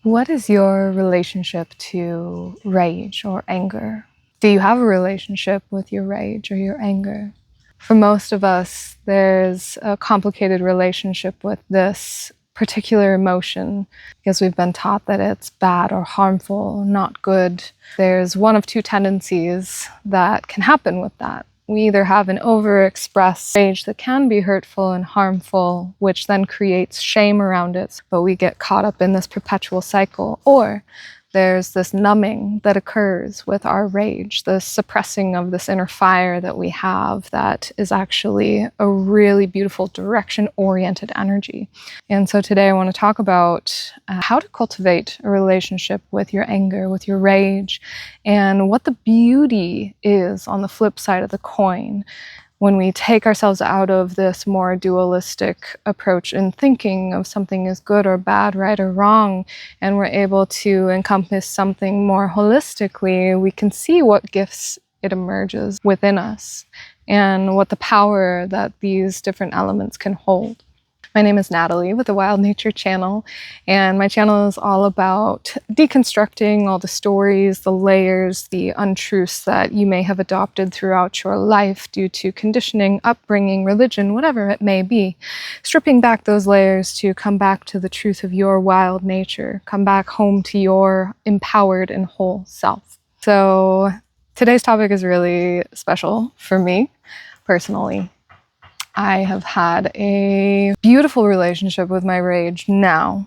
What is your relationship to rage or anger? Do you have a relationship with your rage or your anger? For most of us, there's a complicated relationship with this particular emotion because we've been taught that it's bad or harmful, not good. There's one of two tendencies that can happen with that. We either have an overexpressed rage that can be hurtful and harmful, which then creates shame around it, but we get caught up in this perpetual cycle, or there's this numbing that occurs with our rage, the suppressing of this inner fire that we have that is actually a really beautiful direction-oriented energy. And so today I want to talk about how to cultivate a relationship with your anger, with your rage, and what the beauty is on the flip side of the coin when we take ourselves out of this more dualistic approach in thinking of something as good or bad, right or wrong, and we're able to encompass something more holistically, we can see what gifts it emerges within us and what the power that these different elements can hold. My name is Natalie with the Wild Nature channel, and my channel is all about deconstructing all the stories, the layers, the untruths that you may have adopted throughout your life due to conditioning, upbringing, religion, whatever it may be. Stripping back those layers to come back to the truth of your wild nature, come back home to your empowered and whole self. So today's topic is really special for me personally. I have had a beautiful relationship with my rage now,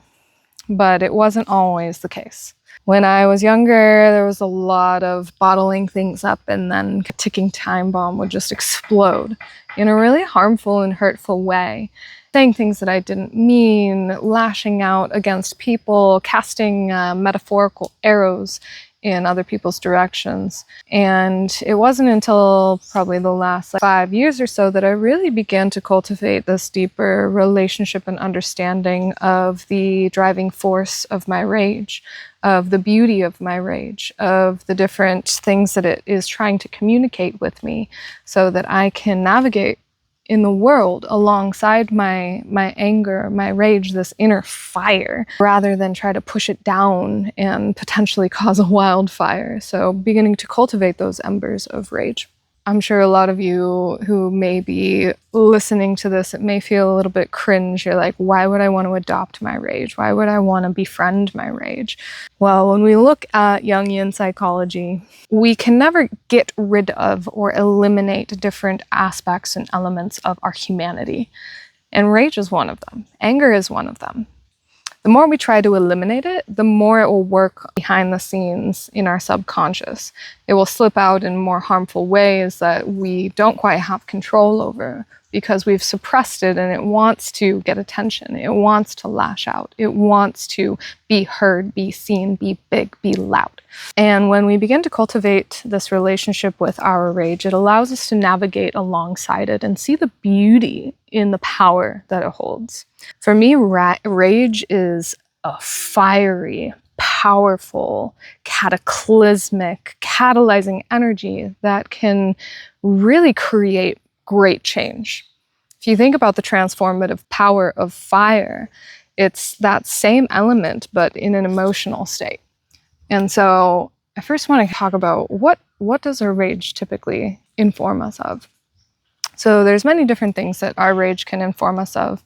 but it wasn't always the case. When I was younger, there was a lot of bottling things up, and then a ticking time bomb would just explode in a really harmful and hurtful way. Saying things that I didn't mean, lashing out against people, casting metaphorical arrows in other people's directions. And it wasn't until probably the last 5 years or so that I really began to cultivate this deeper relationship and understanding of the driving force of my rage, of the beauty of my rage, of the different things that it is trying to communicate with me so that I can navigate in the world alongside my anger, my rage, this inner fire, rather than try to push it down and potentially cause a wildfire. So beginning to cultivate those embers of rage. I'm sure a lot of you who may be listening to this, it may feel a little bit cringe. You're like, why would I want to adopt my rage? Why would I want to befriend my rage? Well, when we look at Jungian psychology, we can never get rid of or eliminate different aspects and elements of our humanity. And rage is one of them. Anger is one of them. The more we try to eliminate it, the more it will work behind the scenes in our subconscious. It will slip out in more harmful ways that we don't quite have control over because we've suppressed it, and it wants to get attention. It wants to lash out. It wants to be heard, be seen, be big, be loud. And when we begin to cultivate this relationship with our rage, it allows us to navigate alongside it and see the beauty in the power that it holds. For me, rage is a fiery, powerful, cataclysmic, catalyzing energy that can really create great change. If you think about the transformative power of fire, it's that same element, but in an emotional state. And so I first want to talk about what does our rage typically inform us of? So there's many different things that our rage can inform us of.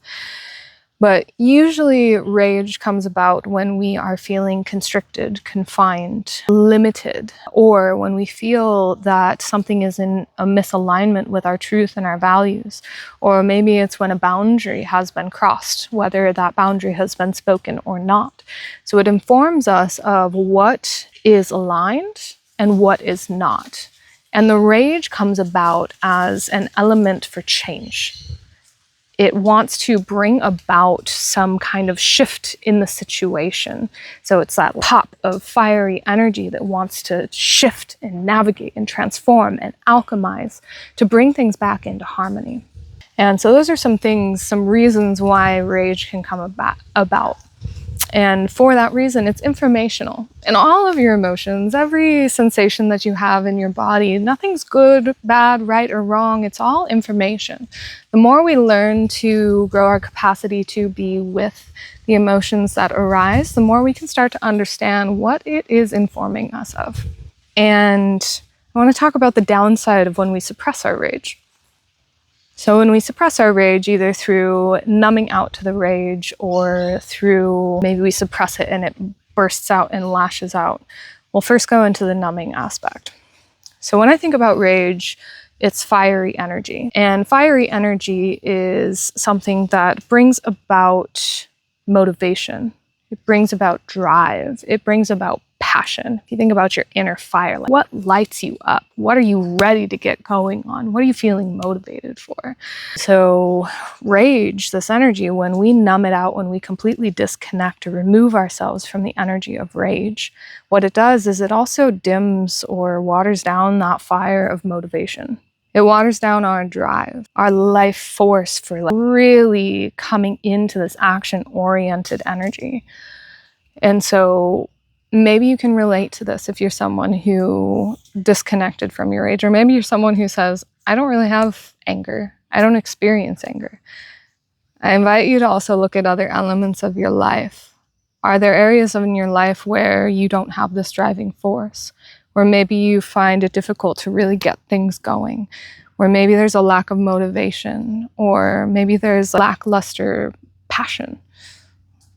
But usually rage comes about when we are feeling constricted, confined, limited, or when we feel that something is in a misalignment with our truth and our values. Or maybe it's when a boundary has been crossed, whether that boundary has been spoken or not. So it informs us of what is aligned and what is not. And the rage comes about as an element for change. It wants to bring about some kind of shift in the situation. So it's that pop of fiery energy that wants to shift and navigate and transform and alchemize to bring things back into harmony. And so those are some things, some reasons why rage can come about. And for that reason, it's informational. And all of your emotions, every sensation that you have in your body, nothing's good, bad, right, or wrong. It's all information. The more we learn to grow our capacity to be with the emotions that arise, the more we can start to understand what it is informing us of. And I want to talk about the downside of when we suppress our rage. So when we suppress our rage, either through numbing out to the rage or through maybe we suppress it and it bursts out and lashes out, we'll first go into the numbing aspect. So when I think about rage, it's fiery energy. And fiery energy is something that brings about motivation. It brings about drive. It brings about passion. If you think about your inner fire, like what lights you up? What are you ready to get going on? What are you feeling motivated for? So rage, this energy, when we numb it out, when we completely disconnect or remove ourselves from the energy of rage, what it does is it also dims or waters down that fire of motivation. It waters down our drive, our life force for really coming into this action-oriented energy. And so maybe you can relate to this if you're someone who disconnected from your rage, or maybe you're someone who says, I don't really have anger. I don't experience anger. I invite you to also look at other elements of your life. Are there areas in your life where you don't have this driving force? Where maybe you find it difficult to really get things going? Where maybe there's a lack of motivation, or maybe there's lackluster passion?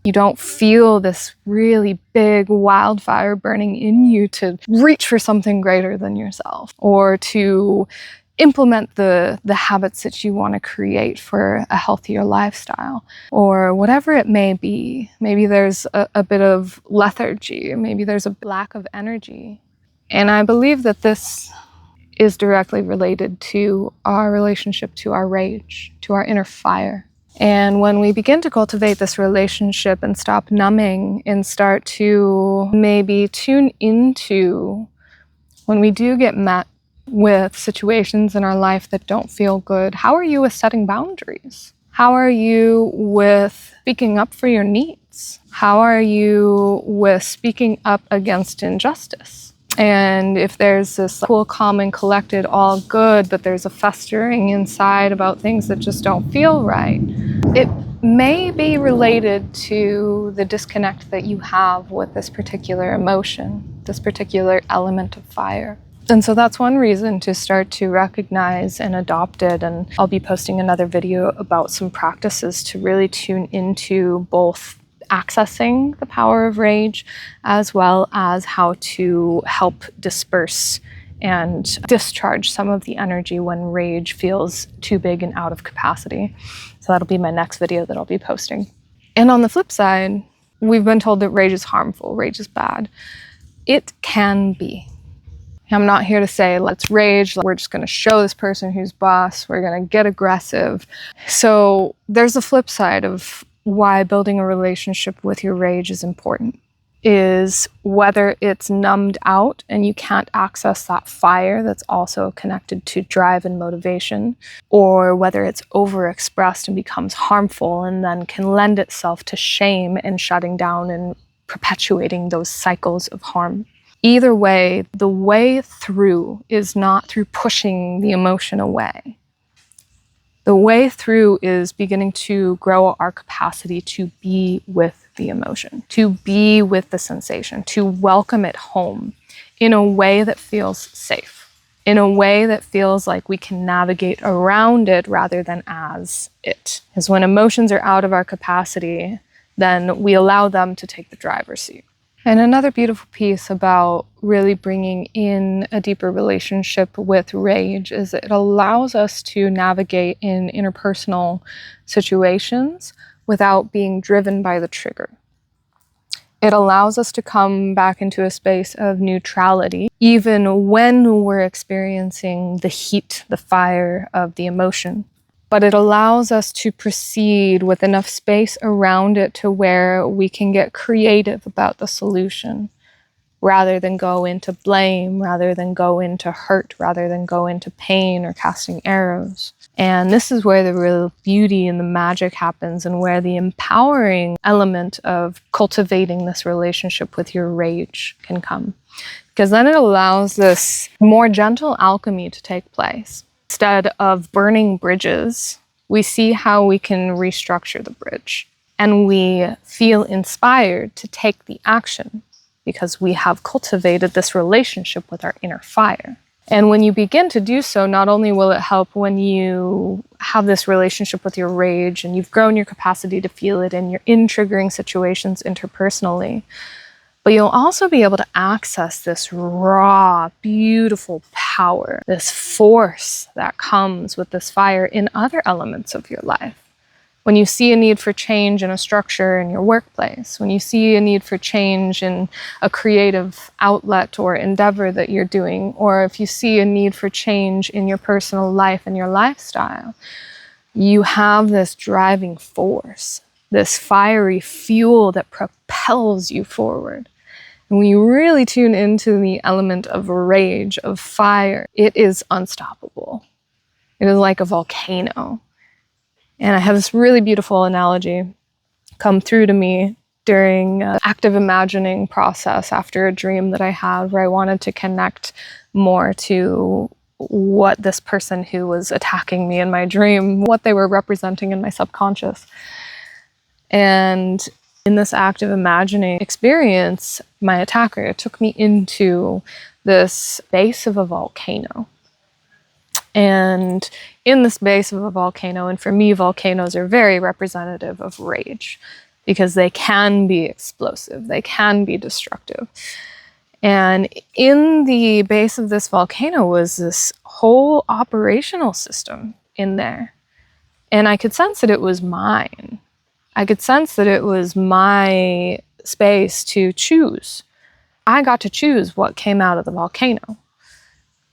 You don't feel this really big wildfire burning in you to reach for something greater than yourself, or to implement the habits that you want to create for a healthier lifestyle, or whatever it may be. Maybe there's a bit of lethargy, maybe there's a lack of energy. And I believe that this is directly related to our relationship to our rage, to our inner fire. And when we begin to cultivate this relationship and stop numbing and start to maybe tune into when we do get met with situations in our life that don't feel good, how are you with setting boundaries? How are you with speaking up for your needs? How are you with speaking up against injustice? And if there's this cool, calm, and collected, all good, but there's a festering inside about things that just don't feel right, it may be related to the disconnect that you have with this particular emotion, this particular element of fire. And so that's one reason to start to recognize and adopt it. And I'll be posting another video about some practices to really tune into both accessing the power of rage, as well as how to help disperse and discharge some of the energy when rage feels too big and out of capacity. So that'll be my next video that I'll be posting. And on the flip side, we've been told that rage is harmful, rage is bad. It can be. I'm not here to say, let's rage, we're just going to show this person who's boss, we're going to get aggressive. So there's a flip side of why building a relationship with your rage is important, is whether it's numbed out and you can't access that fire that's also connected to drive and motivation, or whether it's overexpressed and becomes harmful and then can lend itself to shame and shutting down and perpetuating those cycles of harm. Either way, the way through is not through pushing the emotion away. The way through is beginning to grow our capacity to be with the emotion, to be with the sensation, to welcome it home in a way that feels safe, in a way that feels like we can navigate around it rather than as it. Because when emotions are out of our capacity, then we allow them to take the driver's seat. And another beautiful piece about really bringing in a deeper relationship with rage is it allows us to navigate in interpersonal situations without being driven by the trigger. It allows us to come back into a space of neutrality, even when we're experiencing the heat, the fire of the emotion. But it allows us to proceed with enough space around it to where we can get creative about the solution. rather than go into blame, rather than go into hurt, rather than go into pain or casting arrows. And this is where the real beauty and the magic happens, and where the empowering element of cultivating this relationship with your rage can come. Because then it allows this more gentle alchemy to take place. Instead of burning bridges, we see how we can restructure the bridge. And we feel inspired to take the action because we have cultivated this relationship with our inner fire. And when you begin to do so, not only will it help when you have this relationship with your rage and you've grown your capacity to feel it and you're in triggering situations interpersonally, but you'll also be able to access this raw, beautiful power, this force that comes with this fire in other elements of your life. When you see a need for change in a structure in your workplace, when you see a need for change in a creative outlet or endeavor that you're doing, or if you see a need for change in your personal life and your lifestyle, you have this driving force, this fiery fuel that propels you forward. And when you really tune into the element of rage, of fire, it is unstoppable. It is like a volcano. And I have this really beautiful analogy come through to me during an active imagining process after a dream that I had, where I wanted to connect more to what this person who was attacking me in my dream, what they were representing in my subconscious. And in this active imagining experience, my attacker took me into this base of a volcano. And in this base of a volcano, and for me, volcanoes are very representative of rage because they can be explosive, they can be destructive. And in the base of this volcano was this whole operational system in there. And I could sense that it was mine. I could sense that it was my space to choose. I got to choose what came out of the volcano.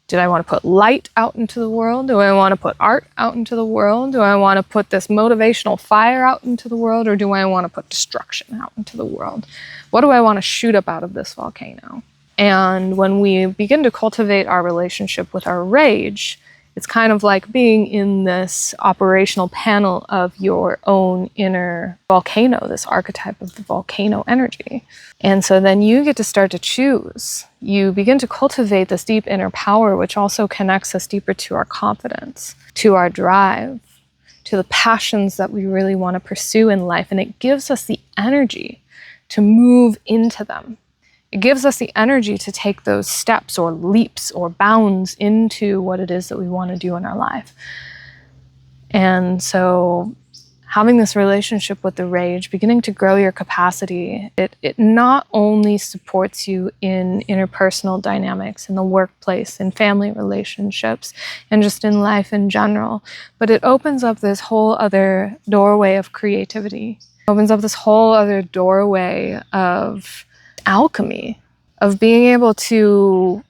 Did I want to put light out into the world? Do I want to put art out into the world? Do I want to put this motivational fire out into the world? Or do I want to put destruction out into the world? What do I want to shoot up out of this volcano? And when we begin to cultivate our relationship with our rage, it's kind of like being in this operational panel of your own inner volcano, this archetype of the volcano energy. And so then you get to start to choose. You begin to cultivate this deep inner power, which also connects us deeper to our confidence, to our drive, to the passions that we really want to pursue in life. And it gives us the energy to move into them. It gives us the energy to take those steps or leaps or bounds into what it is that we want to do in our life. And so having this relationship with the rage, beginning to grow your capacity, it not only supports you in interpersonal dynamics, in the workplace, in family relationships, and just in life in general, but it opens up this whole other doorway of creativity. It opens up this whole other doorway of alchemy, of being able to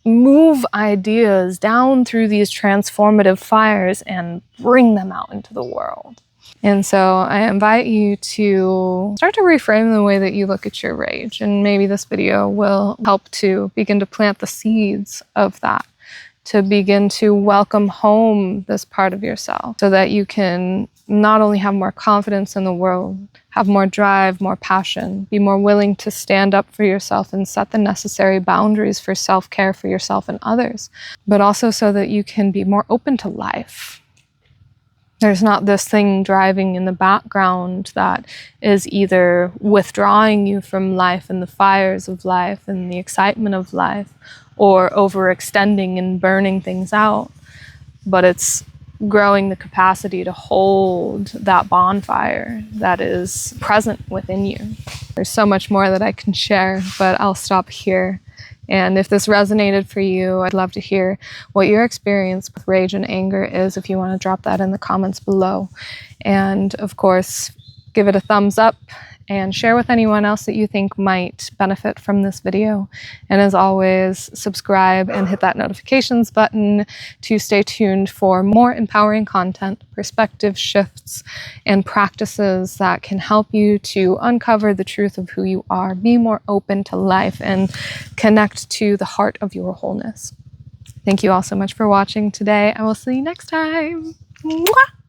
move ideas down through these transformative fires and bring them out into the world. And so I invite you to start to reframe the way that you look at your rage. And maybe this video will help to begin to plant the seeds of that, to begin to welcome home this part of yourself so that you can not only have more confidence in the world, have more drive, more passion, be more willing to stand up for yourself and set the necessary boundaries for self-care for yourself and others, but also so that you can be more open to life. There's not this thing driving in the background that is either withdrawing you from life and the fires of life and the excitement of life, or overextending and burning things out, but it's growing the capacity to hold that bonfire that is present within you. There's so much more that I can share, but I'll stop here. And if this resonated for you, I'd love to hear what your experience with rage and anger is, if you want to drop that in the comments below. And of course, give it a thumbs up and share with anyone else that you think might benefit from this video. And as always, subscribe and hit that notifications button to stay tuned for more empowering content, perspective shifts, and practices that can help you to uncover the truth of who you are, be more open to life, and connect to the heart of your wholeness. Thank you all so much for watching today. I will see you next time. Mwah!